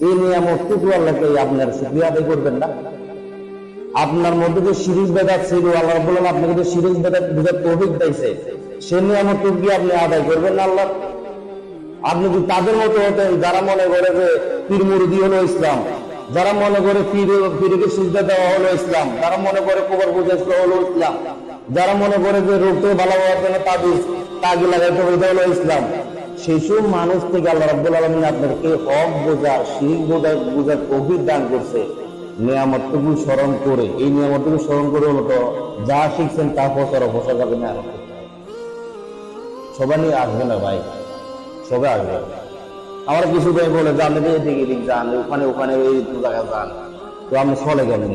এই নিয়ামতটুকু আল্লাহকে আপনার শুকরিয়া আদায় করবেন না? আপনার মধ্যে যে শিরিক বেদাত ছিল, আল্লাহ রাব্বুল আলামিন আপনাকে যে শিরিক বেদাত বুঝার তৌফিক দিয়েছে, সেই নিয়ামতটুকু কি আপনি আদায় করবেন না আল্লাহ? আপনি কি তাদের মতো হতেন যারা মনে করে যে পীর মুরিদি হলো ইসলাম, যারা মনে করে পীরকে সিজদা দেওয়া হলো ইসলাম, যারা মনে করে কবর পূজা হলো ইসলাম, যারা মনে করে যে রোগ থেকে ভালো হওয়ার জন্য তাগি লাগাইতে হবে এটা হলো ইসলাম, সেই সব মানুষ থেকে আল্লাহ রাব্বুল আলামিন আপনাকে হক বোঝার, শিরিক বোঝার তৌফিক দান করছে। নিয়ামতটুকু স্মরণ করে, এই নিয়ামতটুকু স্মরণ করে হলো তো যা শিখছেন তা প্রচার যাবে না। সবাই নিয়ে আসবে না ভাই, সবাই আসবে। আমার কিছু ভাই বলে যে আপনি এদিকে যান, ওখানে এই জায়গায় যান, তো আপনি চলে গেলেন।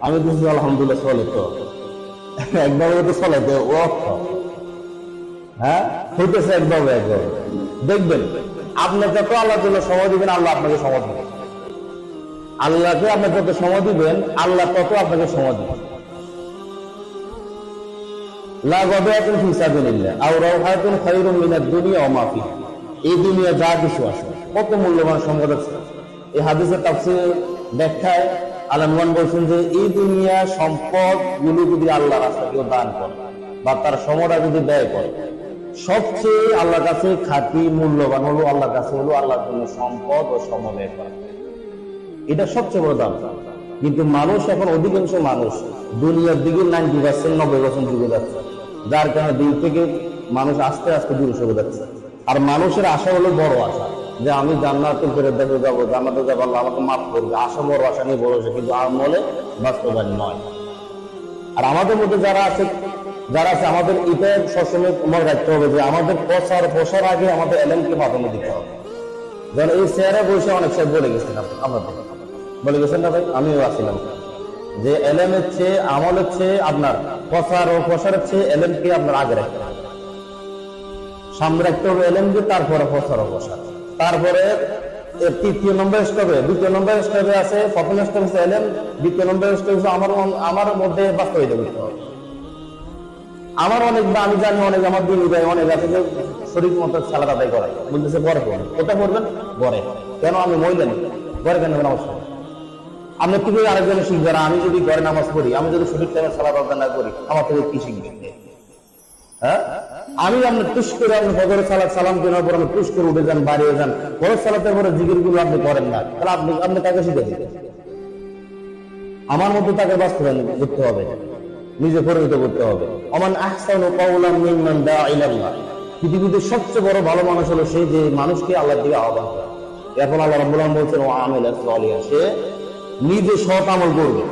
আমি কিছু আলহামদুলিল্লাহ চলে, তো একভাবে তো চলে তো অর্থ হ্যাঁ হইতেছে একভাবে দেখবেন। আপনি যত আল্লাহর জন্য সময় দিবেন, আল্লাহ আপনাকে সময় দিবেন। আল্লাহকে আপনি যত সময় দিবেন, আল্লাহ তত আপনাকে সময় দিবেন। লা গাদাতুন ফি সাবিলিল্লাহ আও রাওহাতুন খায়রুম মিনাদ দুনিয়া ওয়া মা ফিহা। এই দুনিয়া যা কিছু আছে, কত মূল্যবান সম্পদ আছে। এই হাদিসের তাফসীর ব্যাখ্যায় আলামগণ বলছেন যে এই দুনিয়া সম্পদ গুলো যদি আল্লাহ রাস্তায় কেউ দান করে বা তার সময়টা যদি ব্যয় করে, সবচেয়ে আল্লাহর কাছে খাঁটি মূল্যবান হলো আল্লাহর কাছে হলো আল্লাহর জন্য সম্পদ ও সময় ব্যয় করা। এটা সবচেয়ে বড় দাম। কিন্তু মানুষ এখন, অধিকাংশ মানুষ দুনিয়ার দিকে 90% যুগে যাচ্ছে, যার কারণে দিন থেকে মানুষ আস্তে আস্তে দূরে সরে যাচ্ছে। আর মানুষের আশা হলো বড় আশা, যে আমি জান্নাতে ফেরেশতাতে যাবো, জান্নাতে যাবো, আল্লাহ আমাকে মাফ করবে। আশা বড় আশা নিয়ে বড়, কিন্তু আমলে বাস্তবায়ন নয়। আর আমাদের মধ্যে যারা আছে আমাদের এটা সবসময় মনে রাখতে হবে যে আমাদের প্রসার আগে আমাদের এলেমকে প্রাধান্য দিতে হবে। যেন এই চেহারা বসে অনেক সাহেব বলে গেছেন, আমাদের বলে গেছেন না ভাই, আমিও আসছিলাম যে এলেমের চেয়ে আমলের চেয়ে আপনার প্রসারের চেয়ে এলেমকে আপনার আগে রাখতে হবে, সামনে রাখতে হবে এলেমকে, তারপরে প্রসার। তারপরে তৃতীয় নম্বর স্টেপে, দ্বিতীয় নম্বর স্টেপে আছে, প্রথম স্টেপ হচ্ছে এলেম, দ্বিতীয় নম্বর স্টেপ হচ্ছে আমার মধ্যে বাস্তবায়িত করতে হবে। আমি জানি অনেক আমার দিন অনেক আছে যে শরীর মতো সালাদ আদায় করাই, বলতেছে ঘরে করবেন। কোথায় করবেন? ঘরে। কেন? আমি মহিলা নেই, ঘরে কেন নামাজ পড়ি? আপনি থেকে আরেকজনে শিখবেন। আমি যদি ঘরে নামাজ পড়ি, আমি যদি শরীর টাইমে সালাদ আদায় না করি, আমার থেকে কি শিখবেন? হ্যাঁ, আমি আপনি টুস করে আপনি ফজরের সালাত সালাম কেনার পর আপনি টুস করে উঠে যান, বাড়িয়ে যান, ফজর সালাতের পরে জিকির গুলো আপনি করেন না, তাহলে আপনি তাকে শিখে দিবেন। আমার মধ্যে তাকে বাস্তবায়ন করতে হবে, নিজে পরিণত করতে হবে। ওমান আহসানু কাওলাম মিম্মান দাআ ইলাল্লাহ। পৃথিবীতে সবচেয়ে বড় ভালো মানুষ হলো সে যে মানুষকে আল্লাহর দিকে আহ্বান করে। এখন আল্লাহ রাব্বুল আলামিন বলছেন ওয়া আমিলা সালিহা, সে নিজে সৎ আমল করবে,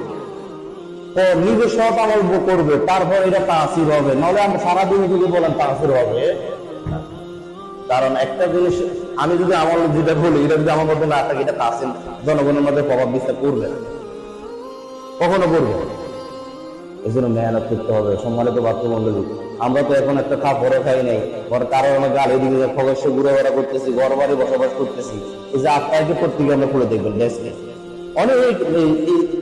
নিজে সৎ আমল করবে, তারপর এটা তাসির হবে। নাহলে আমরা সারাদিন যদি বলেন তাসির হবে, কারণ একটা জিনিস আমি যদি আমল যেটা বলি, এটা যদি আমার মধ্যে না থাকে, এটা তাসির জনগণের মধ্যে প্রভাব বিস্তার করবে, কখনো করবে। এই জন্য মেহনত করতে হবে। সম্মানিত ভাতৃমণ্ডলী, আমরা তো এখন একটা কাপড়ও খাই নাই, কারণ আমরা গাড়ি দিকে খবরসে ঘুরে বেড়া করতেছি, ঘর বাড়ি বসবাস করতেছি। এই যে আপনাকে পত্রিকা আমরা খুলে দেখবেন দেশকে অনেক।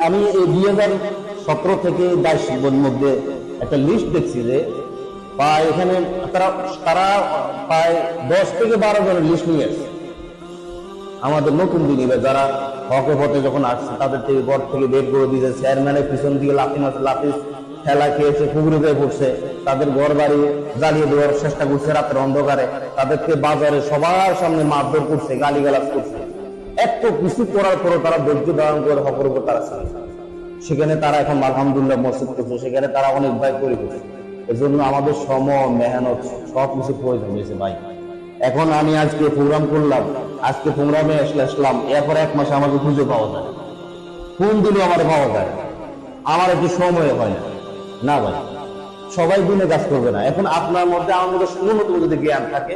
আমি এই 2017 থেকে 22 মধ্যে একটা লিস্ট দেখছি যে প্রায় এখানে তারা প্রায় 10 থেকে 12 জনের লিস্ট নিয়ে আসছে। আমাদের নতুন দিনীরা যারা হকে পথে যখন আসছে, তাদের থেকে ঘর থেকে বের করে দিয়েছে। চেয়ারম্যানের পিছন দিকে লাফিস খেলা খেয়েছে, পুকুরে দিয়ে পড়ছে, তাদের ঘর বাড়ি জ্বালিয়ে দেওয়ার চেষ্টা করছে রাতের অন্ধকারে, তাদেরকে বাজারে সবার সামনে মারধর করছে, গালিগালাজ করছে। এত কিছু করার পরও তারা ধৈর্য ধারণ করে হকের উপর তারা ছিল। সেখানে তারা এখন আলহামদুলিল্লাহ মসজিদ করছে, সেখানে তারা অনেক ভাই করে করছে। এজন্য আমাদের সময়, মেহনত সবকিছু প্রয়োজন হয়েছে ভাই। এখন আমি আজকে প্রোগ্রাম করলাম, আজকে প্রোগ্রামে আসলাম, এরপর 1 মাসে আমাকে খুঁজে পাওয়া যায়, কোন দিনে আমার পাওয়া যায়, আমার একটু সময় হয় না ভাই। সবাই দিনে কাজ করবে না। এখন আপনার মধ্যে, আমার মধ্যে ন্যূনতম যদি জ্ঞান থাকে,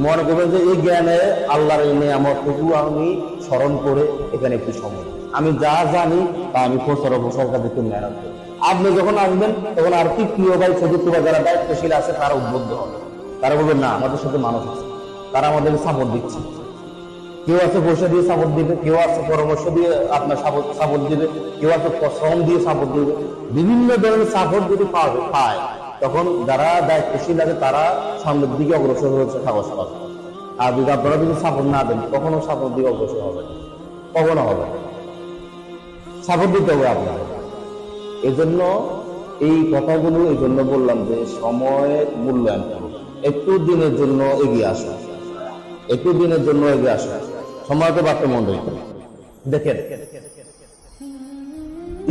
মনে করবেন যে এই জ্ঞানে আল্লাহর এই নিয়ামতটুকু আমি স্মরণ করে এখানে একটু সময়, আমি যা জানি তা আমি প্রচার কাজে একটু মেহনত করি। আপনি যখন আসবেন তখন আর তৃতীয় ভাই চতুর্থ ভাই যারা দায়িত্বশীল আছে তারা উদ্বুদ্ধ হবে। তারা বলবেন না, আমাদের সাথে মানুষ আছে, তারা আমাদেরকে সাপোর্ট দিচ্ছে। কেউ আছে পয়সা দিয়ে সাপোর্ট দিবে, কেউ আছে পরামর্শ দিয়ে আপনার সাপোর্ট দিবে, কেউ আছে শ্রম দিয়ে সাপোর্ট দিবে। বিভিন্ন ধরনের সাপোর্ট যদি পায়, তখন যারা দায়িত্বশীল আছে তারা সামনের দিকে অগ্রসর হচ্ছে সাহস পাবে। আর যদি আপনারা যদি সাপোর্ট না দেন কখনো সাপোর্ট দিয়ে অবশ্যই হবে না, কখনো হবে না। সাপোর্ট দিতে হবে আপনাকে। এজন্য এই কথাগুলো এই জন্য বললাম যে সময়ের মূল্যায়ন করুন, একটু দিনের জন্য এগিয়ে আসা, একটু দিনের জন্য এগিয়ে আসা। সময় তো বাড়তে মন্ডলী দেখেন,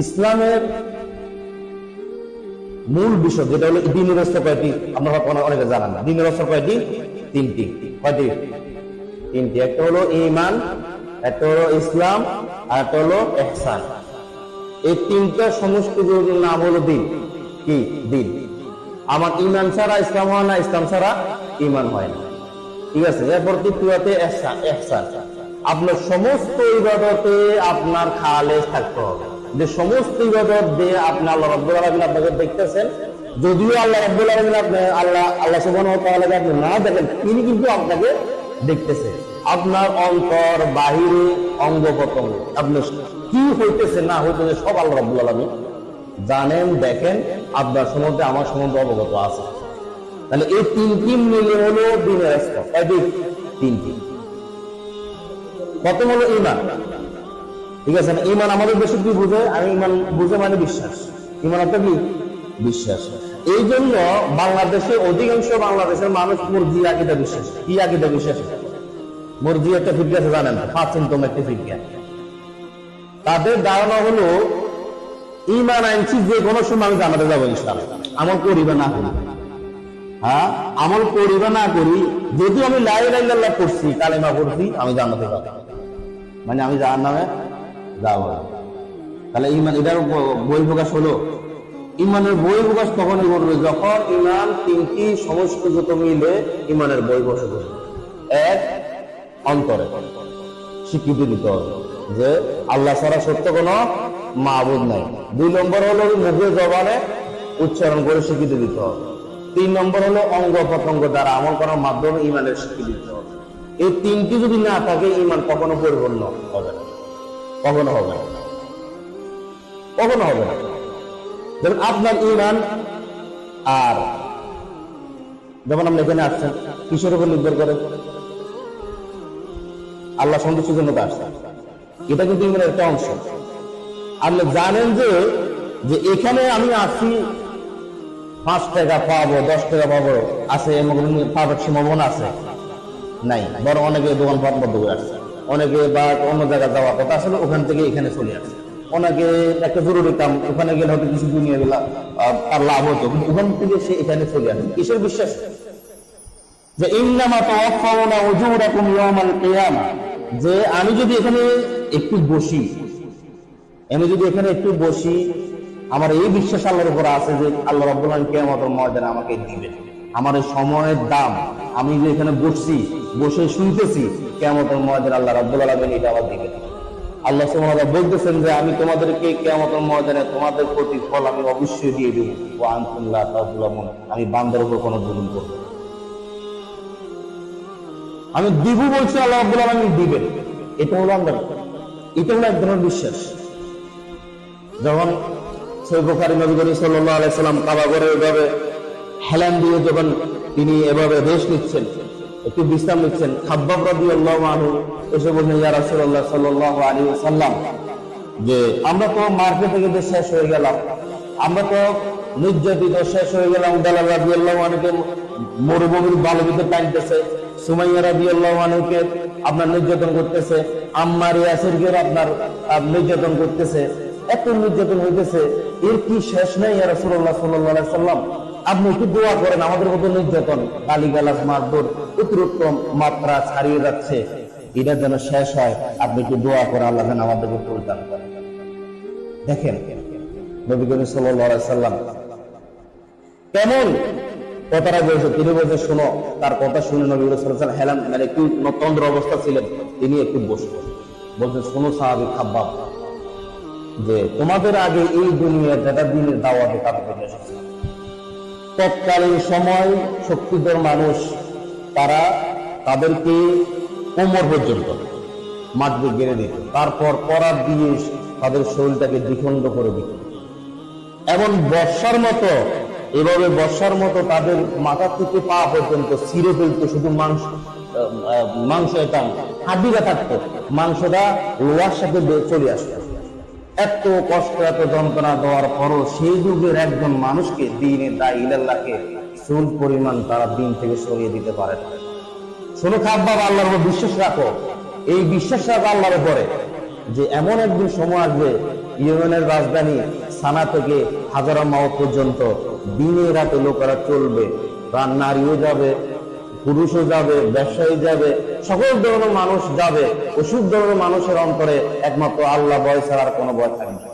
ইসলামের মূল বিষয় যেটা হলো দ্বীনের অস্ত্র কয়টি আপনারা অনেকে জানেন না। দ্বীনের অস্ত্র কয়টি? তিনটি। কয়টি? তিনটি। একটা হলো ঈমান, একটা হলো ইসলাম, আর একটা হলো ইহসান। এই তিনটা সমষ্টির নাম হলো দ্বীন। কি? দ্বীন। আমার ঈমান ছাড়া ইসলাম হয় না, ইসলাম ছাড়া ঈমান হয় না, ঠিক আছে? এরপর তৃতীয়তে ইহসান। আপনার সমস্ত ইবাদতে আপনার খালেস থাকতে হবে, যে সমস্ত ইবাদত দিয়ে আপনি আল্লাহ রাব্বুল আলামিন আপনাকে দেখতেছেন, যদিও আল্লাহ রাব্বুল আলামিন আল্লাহ সুবহানাহু ওয়া তাআলাকে আপনি না দেখেন, তিনি কিন্তু আপনাকে দেখতেছেন। আপনার অন্তর, বাহিরে, অঙ্গ প্রত্যঙ্গ, আপনার কি হইতেছে না হইতেছে সব আল্লাহ রাব্বুল আলামিন জানেন, দেখেন। আপনার সম্বন্ধে আমার সম্বন্ধে অবগত আছে। তাহলে এই তিনটি মিলে হলো দ্বীনের স্তর। কয়টি? তিনটি। প্রথম হলো ঈমান, ঠিক আছে না? ঈমান আমাদের দেশে কি বুঝে? আমি ঈমান বুঝে মানে বিশ্বাস। ঈমান একটা কি? বিশ্বাস। এই জন্য বাংলাদেশে অধিকাংশ বাংলাদেশের মানুষ মুরজি আকীদা বিশ্বাস। কি আকীদা বিশ্বাস? মুরজি একটা ফিরকা আছে, জানেন? 5 চিন্তন একটা ফিরকা। তাদের ধারণা হলো ঈমান আনছি যে কোনো সময় আমি জানাতে যাবো ইনশাআল্লাহ, আমল করি বা না করি। হ্যাঁ, আমল করি বা না করি, যদিও আমি লা ইলাহা ইল্লাল্লাহ পড়ছি, কালেমা পড়ছি, আমি জান্নাতে যাব, মানে আমি জাহান্নামে যাব। তাহলে ঈমান এটার বই প্রকাশ হলো। ঈমানের বই প্রকাশ তখনই করবে যখন ঈমান তিনটি সমস্ত যত মিলে ঈমানের বই বসে বসে। এক, অন্তরে স্বীকৃতি দিতে হবে যে আল্লাহ ছাড়া সত্য কোনো মাবুদ নাই। 2 নম্বর হলো মুখে জবানে উচ্চারণ করে স্বীকৃতি দিতে হবে। 3 নম্বর হলো অঙ্গ প্রত্যঙ্গ দ্বারা আমল করার মাধ্যমে ঈমানের স্বীকৃতি দিতে হবে। এই তিনটি যদি না থাকে ঈমান কখনো পরিপূর্ণ হবে না, কখনো হবে না, কখনো হবে না। যেমন আপনার ঈমান, আর যেমন আপনি এখানে আসছেন কিসের উপর নির্ভর করে? আল্লাহ সন্তুষ্টির জন্য তো আসছেন, এটা কিন্তু ঈমানের একটা অংশ। আপনি জানেন যে এখানে আমি আসছি 5 টাকা পাবো, 10 টাকা পাবো, আছে এমন পাওয়ার সম্ভাবনা আছে? নাই। বরং অনেকে দোকানপাট বন্ধ করে আসছে, অনেকে বা অন্য জায়গায় যাওয়ার কথা আসলে ওখান থেকে এখানে চলে আসছে, অনেকে একটা জরুরি কাম, ওখানে গেলে হয়তো কিছু দুনিয়া গেলা তার লাভ হতো, কিন্তু ওখান থেকে সে এখানে চলে আসে। কিসের বিশ্বাস? যে ইন্নামা তাওয়াফাউনা উজুরাকুম ইয়াওমাল কিয়ামা, যে আমি যদি এখানে একটু বসি, আমার এই বিশ্বাস আল্লাহর উপর আছে যে আল্লাহ রাব্বুল আলামিন কিয়ামতের ময়দানে আমাকে দিবেন। আমার এই সময়ের দাম, আমি যে এখানে বসে শুনতেছি, কিয়ামতের ময়দানে আল্লাহ রাব্বুল আলামিন এটা আমার দিবেন। আল্লাহ সুবহানাহু ওয়া তাআলা বলতেছেন যে আমি তোমাদেরকে কিয়ামতের ময়দানে তোমাদের প্রতিফল আমি অবশ্যই দিয়ে দেব। ওয়া আনতুম লা তাযলামুন, আমি বান্দার উপর কোনো জুলুম করব না। আমি দিব বলছি, আল্লাহ রাব্বুল আলামিন দিবেন। এটা হলো এক ধরনের বিশ্বাস। যখন সহিহ বুখারী নবী করিম সাল্লাল্লাহু আলাইহি সাল্লাম কাবা ঘরে এভাবে হেলান দিয়ে যখন তিনি এভাবে রেস্ট নিচ্ছেন, একটু বিশ্রাম নিচ্ছেন, খাব্বাব রাদিয়াল্লাহু আনহু এসে বললেন, ইয়া রাসূলুল্লাহ সাল্লাল্লাহু আলাইহি ওয়াসাল্লাম, যে আমরা তো মার্কেট থেকে শেষ হয়ে গেলাম, আমরা তো নির্যাতিত শেষ হয়ে গেলাম। বেলাল রাদিয়াল্লাহু আনহুকে মরুভূমির বালুতে টানতেছে, সুমাইয়া রাদিয়াল্লাহু আনহুকে আপনার নির্যাতন করতেছে, আম্মার ইয়াসিরকে আপনার নির্যাতন করতেছে, এত নির্যাতন হইতেছে, এর কি শেষ নেই ইয়া রাসূলুল্লাহ সাল্লাল্লাহু আলাইহি ওয়াসাল্লাম? আপনি একটু দোয়া করেন, আমাদের মতো নির্যাতন, গালিগালাজ, মারধর অতিরিক্ত মাত্রা ছাড়িয়ে যাচ্ছে, এটা যেন শেষ হয়। আপনি একটু দোয়া করেন, আল্লাহ যেন আমাদেরকে পরিত্রাণ করেন। দেখেন নবী করিম সাল্লাল্লাহু আলাইহি ওয়াসাল্লাম কেমন কথাটা বলছে। তিনি বলছে শোনো, তার কথা শুনে নবী করিম সাল্লাল্লাহু আলাইহি ওয়াসাল্লাম হেলান, মানে একটু তন্দ্র অবস্থা ছিলেন, তিনি একটু বসলেন, বলছেন শোনো সাহাবী খাব্বাব, যে তোমাদের আগে এই দুনিয়া যেটা দিনের দাওয়াতে তাদের এসেছে, তৎকালীন সময় শক্তিধর মানুষ তারা তাদেরকে কোমর পর্যন্ত মাটিতে গেড়ে দিত, তারপর করার দিয়ে তাদের শরীরটাকে দ্বিখণ্ড করে দিত, এমন বর্ষার মতো তাদের মাথা থেকে পা পর্যন্ত ছিঁড়ে ফেলতো, শুধু মাংস মাংস এটা হাড্ডিটা থাকতো, মাংসটা লোহার সাথে চলে আসতো। এত কষ্ট এত যন্ত্রণা দেওয়ার পরও সেই যুগের একজন মানুষকে দিনে দাইলাল্লাহকে চুল পরিমাণ তারা দিন থেকে সরিয়ে দিতে পারে না। শোনো খাব্বাব, আল্লাহর উপর বিশ্বাস রাখো, এই বিশ্বাস রাখো আল্লাহর উপরে যে এমন একদিন সময় আসবে ইয়েমেনের রাজধানী সানা থেকে হাজারামাউত পর্যন্ত দিনে রাতে লোকেরা চলবে, নারীও যাবে, পুরুষও যাবে, ব্যবসায়ী যাবে, সকল ধরনের মানুষ যাবে। ওষুধ ধরনের মানুষের অন্তরে একমাত্র আল্লাহ ভয় ছাড়া আর কোনো ভয় থাকবে না।